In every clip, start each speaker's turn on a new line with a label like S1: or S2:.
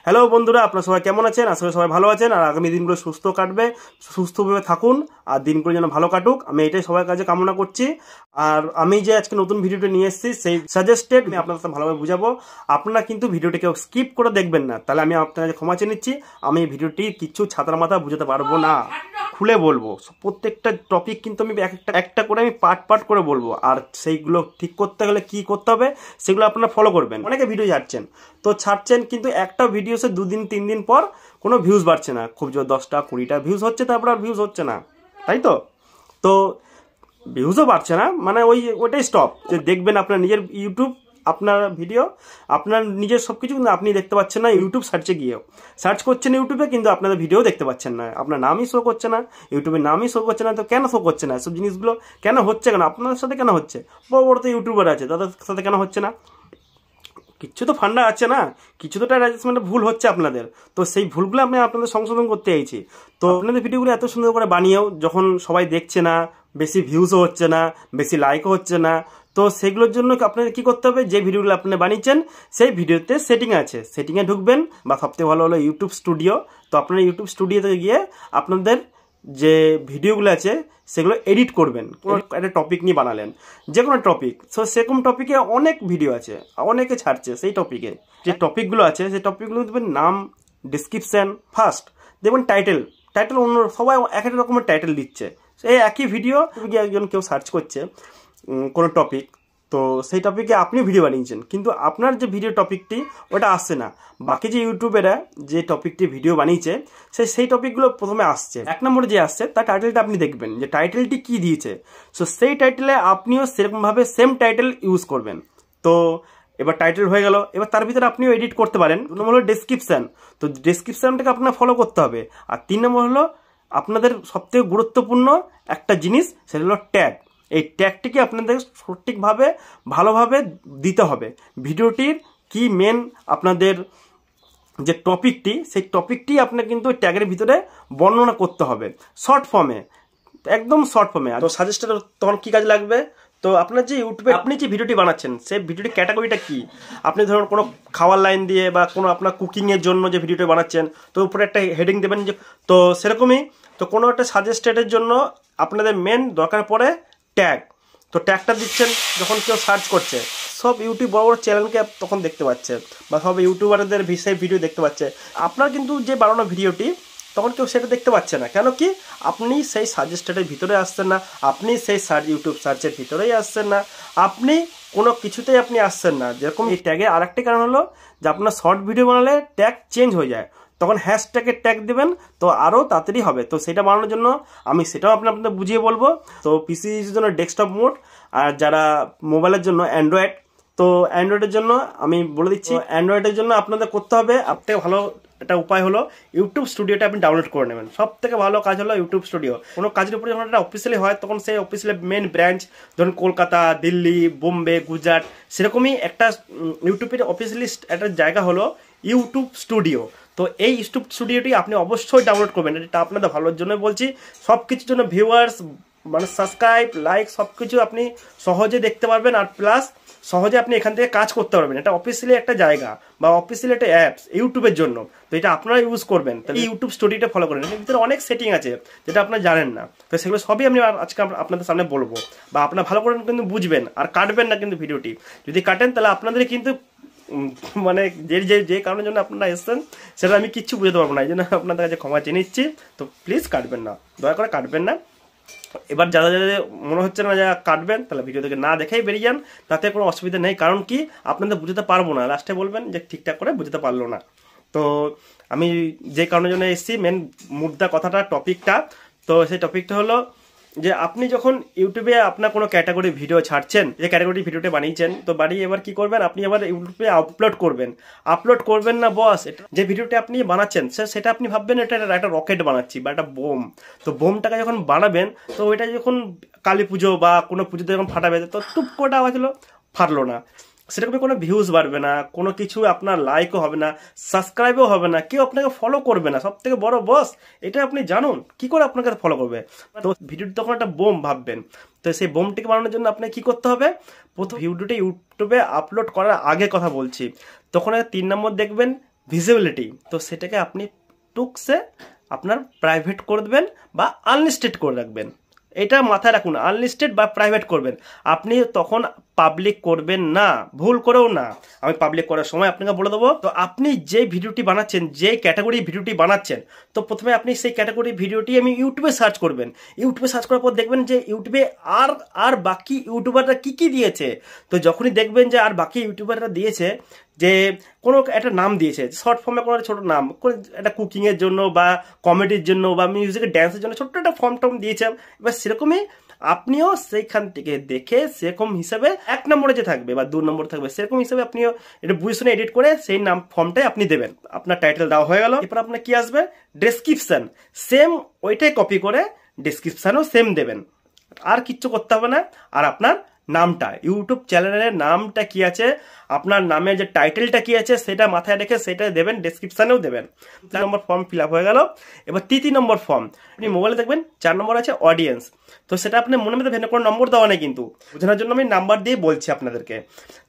S1: Hello বন্ধুরা, আপনারা সবাই কেমন আছেন? আসলে সবাই ভালো আছেন আর আগামী দিনগুলো সুস্থ কাটবে, সুস্থভাবে থাকুন আর দিনগুলো যেন ভালো কাটুক, আমি এটাই সবার কাছে কামনা করছি। আর আমি যে আজকে নতুন ভিডিওটা নিয়ে এসেছি সেই সাজেস্টেড আমি আপনাদের সাথে ভালোভাবে বুঝাবো। আপনারা কিন্তু ভিডিওটি কেউ স্কিপ করে দেখবেন না, তাহলে আমি আপনার কাছে ক্ষমা চেয়ে নিচ্ছি। আমি এই ভিডিওটি কিচ্ছু ছাতার মাথা বুঝাতে পারবো না, খুলে বলবো। প্রত্যেকটা টপিক কিন্তু আমি একটা করে আমি পার্ট করে বলবো, আর সেইগুলো ঠিক করতে গেলে কি করতে হবে সেগুলো আপনারা ফলো করবেন। অনেকে ভিডিও ছাড়ছেন কিন্তু একটা ভিডিওসে 2 দিন 3 দিন পর কোনো ভিউজ বাড়ছে না, খুব জোর 10টা 20টা ভিউজ হচ্ছে, তারপর আর ভিউজ হচ্ছে না, তাই তো। তো ভিউজও বাড়ছে না মানে ওইটাই স্টপ। যে দেখবেন আপনার নিজের ইউটিউব, আপনার ভিডিও, আপনার নিজের সব কিছু কিন্তু আপনি দেখতে পাচ্ছেন না ইউটিউব সার্চে গিয়েও। সার্চ করছেন ইউটিউবে কিন্তু আপনাদের ভিডিও দেখতে পাচ্ছেন না, আপনার নামই শো করছে না, ইউটিউবের নামই শো করছে না। তো কেন শো করছে না? সব জিনিসগুলো কেন হচ্ছে, কেন আপনাদের সাথে কেন হচ্ছে? বড় বড় তো ইউটিউবার আছে, তাদের সাথে কেন হচ্ছে না? কিছু তো ফান্ডা আছে না, কিছু তো অ্যাডজাস্টমেন্টে ভুল হচ্ছে আপনাদের। তো সেই ভুলগুলো আমি আপনাদের সংশোধন করতে চাইছি। তো আপনাদের ভিডিওগুলো এত সুন্দর করে বানিয়েও যখন সবাই দেখছে না, বেশি ভিউজও হচ্ছে না, বেশি লাইকও হচ্ছে না, তো সেগুলোর জন্য আপনাদের কী করতে হবে? যে ভিডিওগুলো আপনি বানিয়েছেন সেই ভিডিওতে সেটিং আছে, সেটিংয়ে ঢুকবেন, বা সবথেকে ভালো হলো ইউটিউব স্টুডিও। তো আপনারা ইউটিউব স্টুডিওতে গিয়ে আপনাদের যে ভিডিওগুলো আছে সেগুলো এডিট করবেন। কোনো একটা টপিক নিয়ে বানালেন, যে কোনো টপিক, সো সেরকম টপিকে অনেক ভিডিও আছে, অনেকে ছাড়ছে সেই টপিকে। যে টপিকগুলো আছে সেই টপিকগুলো দেবেন নাম, ডিসক্রিপশান, ফার্স্ট দেখবেন টাইটেল অন্য সবাই এক এক রকমের টাইটেল দিচ্ছে। এই একই ভিডিও একজন কেউ সার্চ করছে কোনো টপিক, তো সেই টপিকে আপনি ভিডিও বানিয়েছেন কিন্তু আপনার যে ভিডিও টপিকটি ওটা আসছে না। বাকি যে ইউটিউবেরা যে টপিকটি ভিডিও বানিয়েছে সেই টপিকগুলো প্রথমে আসছে, 1 নম্বরে যে আসছে তার টাইটেলটা আপনি দেখবেন যে টাইটেলটি কি দিয়েছে। সো সেই টাইটেলে আপনিও সেরকমভাবে সেম টাইটেল ইউজ করবেন। তো এবার টাইটেল হয়ে গেল, এবার তার ভিতরে আপনিও এডিট করতে পারেন। 2 নম্বর হলো ডেসক্রিপশান, তো ডেসক্রিপশানটাকে আপনার ফলো করতে হবে। আর 3 নম্বর হলো আপনাদের সবথেকে গুরুত্বপূর্ণ একটা জিনিস, সেটা হলো ট্যাগ। এই ট্যাগটিকে আপনাদের সঠিকভাবে ভালোভাবে দিতে হবে। ভিডিওটির কি মেন আপনাদের যে টপিকটি, সেই টপিকটি আপনার কিন্তু ট্যাগের ভিতরে বর্ণনা করতে হবে শর্ট ফর্মে, একদম শর্ট ফর্মে। তো সাজেস্টেড তখন কী কাজ লাগবে? তো আপনার যে ইউটিউবে আপনি যে ভিডিওটি বানাচ্ছেন সেই ভিডিওটির ক্যাটাগরিটা কি? আপনি ধরুন কোনো খাওয়ার লাইন দিয়ে বা কোনো আপনার কুকিংয়ের জন্য যে ভিডিওটি বানাচ্ছেন, তো উপরে একটা হেডিং দেবেন যে, তো সেরকমই তো কোনো একটা সাজেস্টেডের জন্য আপনাদের মেন দরকার পড়ে ট্যাগ। তো ট্যাগটা দিচ্ছেন যখন কেউ সার্চ করছে, সব ইউটিউব বড় বড় চ্যানেলকে তখন দেখতে পাচ্ছে, বা সব ইউটিউবারদের সেই ভিডিও দেখতে পাচ্ছে। আপনার কিন্তু যে বানানো ভিডিওটি তখন কেউ সেটা দেখতে পাচ্ছে না, কেন কি? আপনি সেই সাজেস্টেডের ভিতরে আসছেন না, আপনি সেই ইউটিউব সার্চের ভিতরেই আসছেন না, আপনি কোনো কিছুতেই আপনি আসছেন না। যেরকম এই ট্যাগে আরেকটি কারণ হলো যে আপনার শর্ট ভিডিও বানালে ট্যাগ চেঞ্জ হয়ে যায়, তখন হ্যাশট্যাগের ট্যাগ দেবেন, তো আরও তাড়াতাড়ি হবে। তো সেটা বানানোর জন্য আমি সেটাও আপনাদের বুঝিয়ে বলবো। তো পিসির জন্য ডেস্কটপ মোড, আর যারা মোবাইলের জন্য অ্যান্ড্রয়েড, তো অ্যান্ড্রয়েডের জন্য আমি বলে দিচ্ছি, অ্যান্ড্রয়েডের জন্য আপনাদের করতে হবে সবথেকে ভালো একটা উপায় হলো ইউটিউব স্টুডিওটা আপনি ডাউনলোড করে নেবেন। সব থেকে ভালো কাজ হলো ইউটিউব স্টুডিও। কোনো কাজের উপরে যখন একটা অফিসিয়ালি হয় তখন সেই অফিসিয়ালি মেন ব্রাঞ্চ, ধরুন কলকাতা, দিল্লি, বোম্বে, গুজরাট, সেরকমই একটা ইউটিউবের অফিসিয়ালি একটা জায়গা হলো ইউটিউব স্টুডিও। তো এই ইউটিউব স্টুডিওটি আপনি অবশ্যই ডাউনলোড করবেন, এটা আপনাদের ভালোর জন্য বলছি। সব কিছুর জন্য ভিউয়ার্স মানে সাবস্ক্রাইব, লাইক সব কিছু আপনি সহজে দেখতে পারবেন, আর প্লাস সহজে আপনি এখান থেকে কাজ করতে পারবেন। এটা অফিসিয়ালি একটা জায়গা বা অফিসিয়ালি একটা অ্যাপস ইউটিউবের জন্য, তো এটা আপনারা ইউজ করবেন। তাহলে ইউটিউব স্টুডিওটা ফলো করেন, এর ভিতরে অনেক সেটিং আছে যেটা আপনারা জানেন না, তো সেগুলো সবই আমি আজকে আপনাদের সামনে বলবো, বা আপনারা ভালো করে কিন্তু বুঝবেন আর কাটবেন না কিন্তু ভিডিওটি। যদি কাটেন তাহলে আপনাদের কিন্তু মানে যে কারণের জন্য আপনারা এসছেন সেটা আমি কিচ্ছু বুঝতে পারবো না, এই জন্য আপনাদের কাছে ক্ষমা চেয়ে নিচ্ছি। তো প্লিজ কাটবেন না, দয়া করে কাটবেন না। এবার যারা মনে হচ্ছে না যা কাটবেন, তাহলে ভিডিও থেকে না দেখেই বেরিয়ে যান, তাতে কোনো অসুবিধা নেই। কারণ কি, আপনাদের বুঝতে পারবো না, লাস্টে বলবেন যে ঠিকঠাক করে বুঝতে পারলো না। তো আমি যে কারণের জন্য এসেছি, মেন মুদ্রা কথাটা, টপিকটা, তো সেই টপিকটা হলো যে আপনি যখন ইউটিউবে আপনার কোনো ক্যাটাগরি ভিডিও ছাড়ছেন, যে ক্যাটাগরি ভিডিওটা বানিয়েছেন, তো বানিয়ে এবার কি করবেন, আপনি এবার ইউটিউবে আপলোড করবেন না বস। যে ভিডিওটা আপনি বানাচ্ছেন সেটা আপনি ভাববেন এটা একটা রকেট বানাচ্ছি বা একটা বোম। তো বোমটাকে যখন বানাবেন, তো ওইটা যখন কালী পুজো বা কোনো পুজোতে যখন ফাটাবে, তো টুপ করে আওয়াজ হলো, ফাটলো না, সেরকম কোনো ভিউজ বাড়বে না, কোনো কিছু আপনার লাইকও হবে না, সাবস্ক্রাইবও হবে না, কেউ আপনাকে ফলো করবে না। সব থেকে বড় বস এটা আপনি জানুন, কি করে আপনাকে ফলো করবে? তো ভিডিওটি তখন একটা বোম ভাববেন। তো সেই বোমটিকে বানানোর জন্য আপনাকে কি করতে হবে? প্রথম ভিডিওটি ইউটিউবে আপলোড করার আগে কথা বলছি, তখন 3 নম্বর দেখবেন ভিজিবিলিটি, তো সেটাকে আপনি টুকসে আপনার প্রাইভেট করে দেবেন বা আনলিস্টেড করে রাখবেন। এটা মাথায় রাখুন, আনলিস্টেড বা প্রাইভেট করবেন। আপনি তখন পাবলিক করবেন না, ভুল করেও না। আমি পাবলিক করার সময় আপনাকে বলে দেবো। তো আপনি যে ভিডিওটি বানাচ্ছেন, যে ক্যাটাগরি ভিডিওটি বানাচ্ছেন, তো প্রথমে আপনি সেই ক্যাটাগরি ভিডিওটি আমি ইউটিউবে সার্চ করবেন। ইউটিউবে সার্চ করার পর দেখবেন যে ইউটিউবে আর বাকি ইউটিউবাররা কি দিয়েছে। তো যখনই দেখবেন যে আর বাকি ইউটিউবাররা দিয়েছে যে কোনো একটা নাম দিয়েছে, শর্ট ফর্মে কোনো ছোটো নাম, কোনো একটা কুকিংয়ের জন্য বা কমেডির জন্য বা মিউজিকের ড্যান্সের জন্য ছোট্ট একটা ফর্ম টর্ম দিয়েছে, এবার সেরকমই আপনিও সেইখান থেকে দেখে সেরকম হিসাবে 1 নম্বরে যে থাকবে বা 2 নম্বরে থাকবে সেরকম হিসাবে আপনিও এটা বুঝে শুনে এডিট করে সেই নাম ফর্মটাই আপনি দেবেন। আপনার টাইটেল দেওয়া হয়ে গেল। এরপর আপনার কি আসবে, ডেসক্রিপশন, সেম ওইটাই কপি করে ডেসক্রিপশানও সেম দেবেন, আর কিচ্ছু করতে হবে না। আর আপনার নামটা, ইউটিউব চ্যানেলের নামটা কি আছে, আপনার নামের যে টাইটেলটা কি আছে সেটা মাথায় রেখে সেটা দেবেন, ডেসক্রিপশানেও দেবেন। 4 নম্বর ফর্ম ফিল আপ হয়ে গেল। এবার 3 নম্বর ফর্ম আপনি মোবাইলে দেখবেন, 4 নম্বর আছে অডিয়েন্স। তো সেটা আপনি মনে মধ্যে ভেবে কোনো নম্বর দেওয়া নেই, কিন্তু বোঝানোর জন্য আমি নাম্বার দিয়ে বলছি আপনাদেরকে।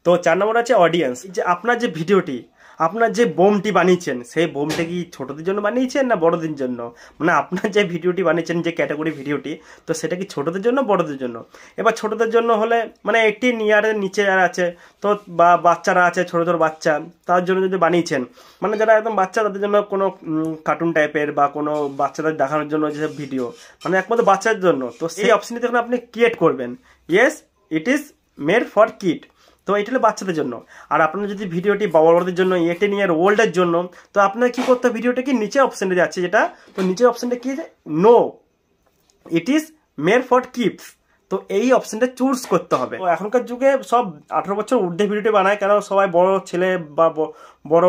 S1: তো 4 নম্বর আছে অডিয়েন্স। যে আপনার যে ভিডিওটি, আপনার যে বোমটি বানিয়েছেন, সেই বোমটা কি ছোটদের জন্য বানিয়েছেন না বড়দের জন্য? মানে আপনার যে ভিডিওটি বানিয়েছেন, যে ক্যাটাগরি ভিডিওটি, তো সেটা কি ছোটদের জন্য বড়দের জন্য? এবার ছোটদের জন্য হলে মানে 18 ইয়ারের নিচে যারা আছে, তো বা বাচ্চারা আছে, ছোট ছোট বাচ্চা, তার জন্য যদি বানিয়েছেন, মানে যারা একদম বাচ্চা তাদের জন্য কোনো কার্টুন টাইপের বা কোনো বাচ্চাদের দেখানোর জন্য যে ভিডিও, মানে একমাত্র বাচ্চাদের জন্য, তো সেই অপশনটি তখন আপনি ক্রিয়েট করবেন, yes it is made for kid. তো এটা হলো বাচ্চাদের জন্য। আর আপনার যদি ভিডিওটি বড়দের জন্য, 18 ইয়ার ওল্ডের জন্য, তো আপনার কি করতে হবে, ভিডিওটা কি নিচে অপশানটা যাচ্ছে যেটা, তো নিচে অপশানটা কি আছে, no it is made for kids. তো এই অপশানটা চুজ করতে হবে। তো এখনকার যুগে সব 18 বছর ঊর্ধ্বে ভিডিওটি বানায়, কেন সবাই বড় ছেলে বা বড়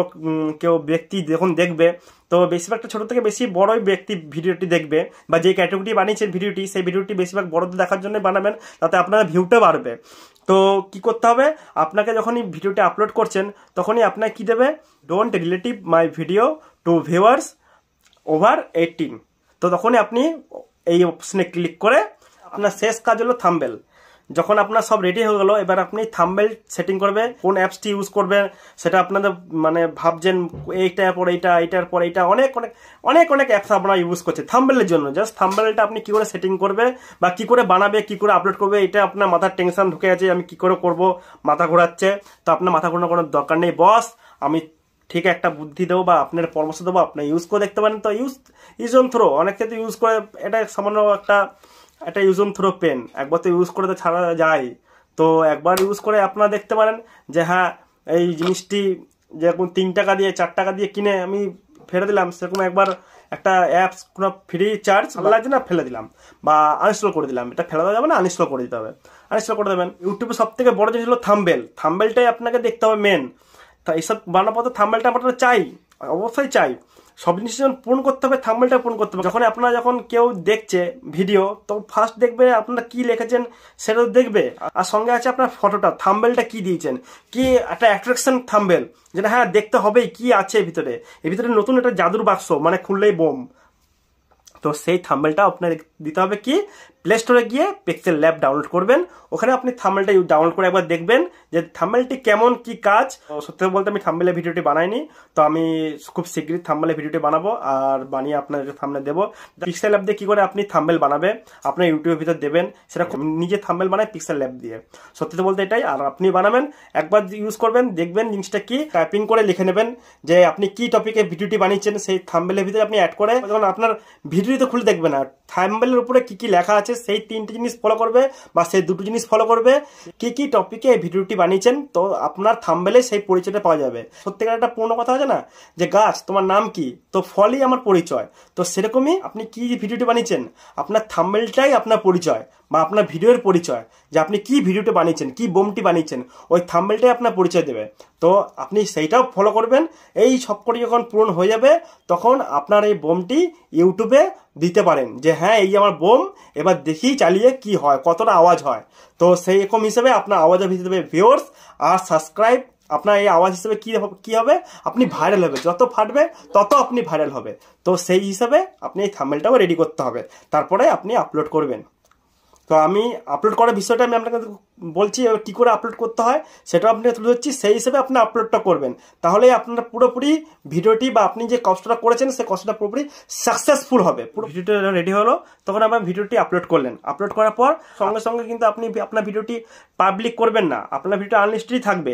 S1: কেউ ব্যক্তি যখন দেখবে, তো বেশিরভাগটা ছোট থেকে বেশি বড়ই ব্যক্তি ভিডিওটি দেখবে, বা যে ক্যাটাগরি বানিয়েছেন ভিডিওটি, সেই ভিডিওটি বেশিরভাগ বড়দের দেখার জন্য বানাবেন, তাতে আপনার ভিউটা বাড়বে। তো কি করতে হবে, আপনাকে যখনই ভিডিওটি আপলোড করছেন তখনই আপনাকে কি দেবে, don't relative my video to viewers over 18। তো তখনই আপনি এই অপশনে ক্লিক করে আপনার শেষ কাজ হলো থাম্বনেল। যখন আপনার সব রেডি হয়ে গেল, এবার আপনি থাম্বনেল সেটিং করবে, কোন অ্যাপসটি ইউজ করবেন সেটা আপনাদের মানে ভাবছেন, এইটার পর এইটা, এইটার পর এইটা, অনেক অনেক অনেক অনেক অ্যাপস আপনারা ইউজ করছে থাম্বনেলের জন্য। জাস্ট থাম্বনেলটা আপনি কি করে সেটিং করবে বা কি করে বানাবে, কি করে আপলোড করবে, এটা আপনার মাথার টেনশন ঢুকে আছে, আমি কি করে করব, মাথা ঘোরাচ্ছে। তো আপনার মাথা ঘোরানোর কোনো দরকার নেই বস, আমি ঠিক একটা বুদ্ধি দেবো বা আপনার পরামর্শ দেবো, আপনি ইউজ করে দেখতে পারেন। তো ইউজ অন থ্রো, অনেক ক্ষেত্রে ইউজ করে, এটা সামান্য একটা ইউজ অন থ্রো পেন, একবার তো ইউজ করে তো ছাড়া যায়। তো একবার ইউজ করে আপনারা দেখতে পারেন যে হ্যাঁ, এই জিনিসটি যেরকম 3 টাকা দিয়ে 4 টাকা দিয়ে কিনে আমি ফেলে দিলাম, সেরকম একবার একটা অ্যাপস কোনো ফ্রি চার্জ ভালো লাগছে না, ফেলে দিলাম বা আনইনস্টল করে দিলাম। এটা ফেলে দেওয়া যাবে না, আনইনস্টল করে দিতে হবে, আনইনস্টল করে দেবেন। ইউটিউবে সব থেকে বড় জিনিস হলো থাম্বনেলটাই আপনাকে দেখতে হবে মেন। তা এইসব বানানোর পর থাম্বনেলটা আপনারা চাই, অবশ্যই চাই। সব জিনিস যখন পূরণ করতে হবে, থাম্বনেলটা পূরণ করতে হবে। যখন কেউ দেখছে ভিডিও, তো ফার্স্ট দেখবে আপনারা কি লিখেছেন সেটা দেখবে, আর সঙ্গে আছে আপনার ফটোটা, থাম্বনেলটা কি দিয়েছেন, কি একটা অ্যাট্রাকশন থাম্বনেল, যেটা হ্যাঁ দেখতে হবেই কি আছে এর ভিতরে নতুন একটা জাদুর বাক্স, মানে খুললেই বোম। তো সেই থাম্বনেলটা আপনার দিতে হবে কি, প্লে স্টোরে গিয়ে পিক্সেল ল্যাব ডাউনলোড করবেন, ওখানে আপনি থাম্বনেলটা ডাউনলোড করে একবার দেখবেন যে থাম্বনেলটি কেমন কি কাজ। সত্যি বলতে আমি থাম্বনেলের ভিডিওটি বানাইনি, তো আমি খুব শীঘ্রই থাম্বনেলের ভিডিওটি বানাবো আর বানিয়ে আপনাদের থাম্বনেল দেবো। পিক্সেল ল্যাব দিয়ে কি করে আপনি থাম্বনেল বানাবে, আপনার ইউটিউবের ভিতর দেবেন, সেটা নিজে থাম্বনেল বানায় পিক্সেল ল্যাব দিয়ে। সত্যি বলতে এটাই, আর আপনি বানাবেন, একবার ইউজ করবেন, দেখবেন জিনিসটা কি, টাইপিং করে লিখে নেবেন যে আপনি কি টপিকে ভিডিওটি বানিয়েছেন, সেই থাম্বনেলের ভিতরে আপনি অ্যাড করে, যখন আপনার ভিডিওতে খুলে দেখবেন না, থাম্বনেলের উপরে কি কি লেখা আছে সেই 3টে জিনিস ফলো করবে বা সেই 2টো জিনিস ফলো করবে, কি কি টপিকে এই ভিডিওটি বানিয়েছেন, তো আপনার থাম্বনেলে সেই পরিচয়টা পাওয়া যাবে। সত্যিকার একটা পূর্ণ কথা আছে না, যে গাছ তোমার নাম কি, তো ফলই আমার পরিচয়। তো সেরকমই আপনি কি ভিডিওটি বানিয়েছেন, আপনার থাম্বনেলটাই আপনার পরিচয় বা আপনার ভিডিওর পরিচয়, যে আপনি কি ভিডিওটি বানিয়েছেন, কি বোমটি বানিয়েছেন, ওই থাম্বনেলটাই আপনার পরিচয় দেবে। তো আপনি সেইটাও ফলো করবেন। এই সবকটি যখন পূরণ হয়ে যাবে, তখন আপনার এই বোমটি ইউটিউবে দিতে পারেন যে হ্যাঁ এই আমার বোম, এবার দেখি চালিয়ে কি হয়, কতটা আওয়াজ হয়। তো সেই রকম হিসেবে আপনার আওয়াজের ভিতরে ভিউয়ার্স আর সাবস্ক্রাইব, আপনার এই আওয়াজ হিসেবে কি হবে, আপনি ভাইরাল হবে, যত ফাটবে তত আপনি ভাইরাল হবে। তো সেই হিসাবে আপনি এই থাম্বনেলটাও রেডি করতে হবে, তারপরে আপনি আপলোড করবেন। তো আমি আপলোড করার বিষয়টা আমি আপনাকে বলছি, কী করে আপলোড করতে হয় সেটাও আপনাকে তুলে ধরছি, সেই হিসেবে আপনি আপলোডটা করবেন। তাহলে আপনার পুরোপুরি ভিডিওটি বা আপনি যে কষ্টটা করেছেন সেই কষ্টটা পুরোপুরি সাকসেসফুল হবে। পুরো ভিডিওটা রেডি হলো, তখন আবার ভিডিওটি আপলোড করলেন। আপলোড করার পর সঙ্গে সঙ্গে কিন্তু আপনি আপনার ভিডিওটি পাবলিক করবেন না, আপনার ভিডিওটা আনলিস্টেডই থাকবে।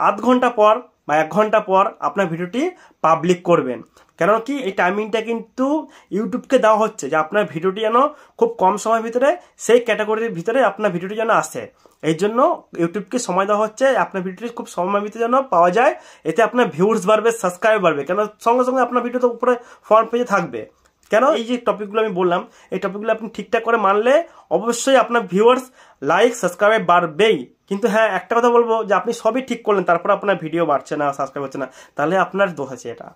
S1: আধ ঘন্টা পর বা 1 ঘন্টা পর আপনার ভিডিওটি পাবলিক করবেন। কেন কি এই টাইমিংটা কিন্তু ইউটিউবকে দেওয়া হচ্ছে যে আপনার ভিডিওটি যেন খুব কম সময়ের ভিতরে সেই ক্যাটাগরির ভিতরে আপনার ভিডিওটি যেন আসে। এই জন্য ইউটিউবকে সময় দেওয়া হচ্ছে আপনার ভিডিওটি খুব সময়ের ভিতরে যেন পাওয়া যায়, এতে আপনার ভিউজ বাড়বে, সাবস্ক্রাইব বাড়বে। কেন সঙ্গে সঙ্গে আপনার ভিডিও তো উপরে ফ্রন্ট পেজে থাকবে। কেন এই যে টপিকগুলো আমি বললাম, এই টপিকগুলো আপনি ঠিকঠাক করে মানলে অবশ্যই আপনার ভিউয়ার্স, লাইক, সাবস্ক্রাইব বাড়বেই। কিন্তু হ্যাঁ, একটা কথা বলবো যে আপনি সবই ঠিক করলেন, তারপর আপনার ভিডিও বাড়ছে না, সাবস্ক্রাইব হচ্ছে না, তাহলে আপনার দোষ আছে। এটা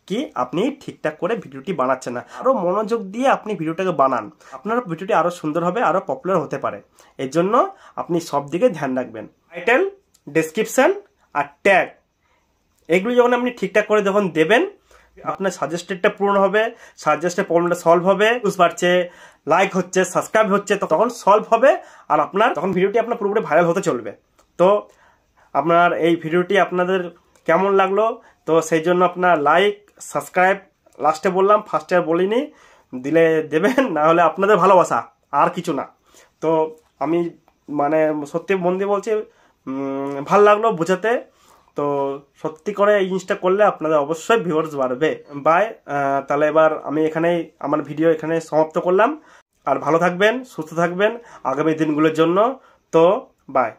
S1: কি আপনি ঠিকঠাক করে ভিডিওটি বানাচ্ছেন না। আরও মনোযোগ দিয়ে আপনি ভিডিওটাকে বানান, আপনার ভিডিওটি আরও সুন্দর হবে, আরও পপুলার হতে পারে। এর জন্য আপনি সব দিকে ধ্যান রাখবেন। টাইটেল, ডেসক্রিপশন আর ট্যাগ, এগুলো যখন আপনি ঠিকঠাক করে যখন দেবেন, আপনার সাজেস্টেডটা পূরণ হবে, সাজেস্টেড প্রবলেমটা সলভ হবে, ভিউজ বাড়ছে, লাইক হচ্ছে, সাবস্ক্রাইব হচ্ছে, তখন সলভ হবে। আর আপনার তখন ভিডিওটি আপনার পুরোপুরি ভাইরাল হতে চলবে। তো আপনার এই ভিডিওটি আপনাদের কেমন লাগলো, তো সেই জন্য আপনার লাইক, সাবস্ক্রাইব লাস্টে বললাম, ফার্স্টে আর বলিনি, দিলে দেবেন, না হলে আপনাদের ভালোবাসা, আর কিছু না। তো আমি মানে সত্যি মন দিয়ে বলছি, ভাল লাগলো বোঝাতে। তো সত্যি করে এই জিনিসটা করলে আপনাদের অবশ্যই ভিউয়ার্স বাড়বে। বাই। তাহলে এবার আমি এখানেই আমার ভিডিও এখানে সমাপ্ত করলাম। আর ভালো থাকবেন, সুস্থ থাকবেন আগামী দিনগুলোর জন্য। তো বাই।